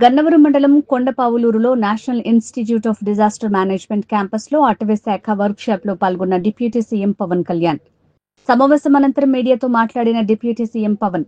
గన్నవరం మండలం కొండపావులూరులో national institute of disaster management campus లో అటవీ శాఖ వర్క్ షాప్ లో పాల్గొన్న డిప్యూటీ సీఎం పవన్ కళ్యాణ్. సమావేశం అనంతరం మీడియాతో మాట్లాడిన డిప్యూటీ సీఎం పవన్,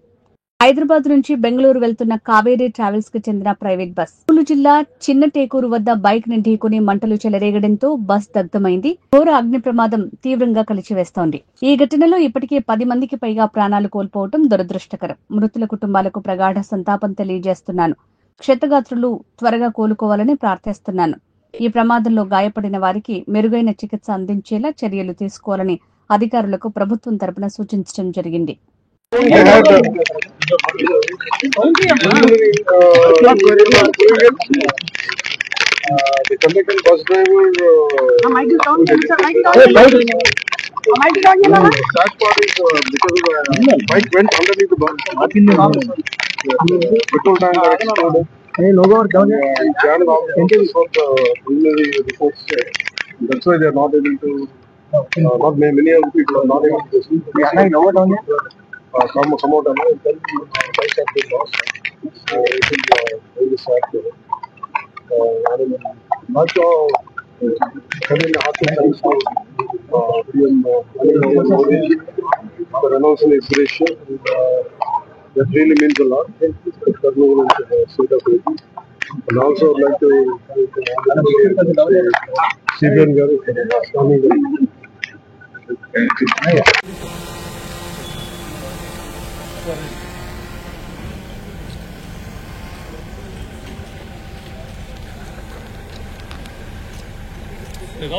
హైదరాబాద్ నుంచి బెంగళూరు వెళ్తున్న కావేరీ ట్రావెల్స్ కి చెందిన ప్రైవేట్ బస్ కర్నూలు జిల్లా చిన్న టేకూరు వద్ద బైక్ ని ఢీకొని మంటలు చెలరేగడంతో బస్ దగ్ధమైంది. ఘోర అగ్ని ప్రమాదం తీవ్రంగా కలిచివేస్తోంది. ఈ ఘటనలో ఇప్పటికే 10 మందికి పైగా ప్రాణాలు కోల్పోవడం దురదృష్టకరం. మృతుల కుటుంబాలకు ప్రగాఢ సంతాపం తెలియజేస్తున్నాను. క్షతగాత్రులు త్వరగా కోలుకోవాలని ప్రార్థిస్తున్నాను. ఈ ప్రమాదంలో గాయపడిన వారికి మెరుగైన చికిత్స అందించేలా చర్యలు తీసుకోవాలని అధికారులకు ప్రభుత్వం తరపున సూచించడం జరిగింది. The conductor bus driver that part is because the bike went underneath the bus. Petrol tank got exploded. We gathered all the details of the preliminary reports. That's why they are not able to. Not many of the people are not able to see. Come out and then bike has been lost. It is very sad. I'm not sure. Suddenly, after times, for announcing expiration, that really means a lot. That no one is state of it. And also, I'd like to CBN Garu for coming. Go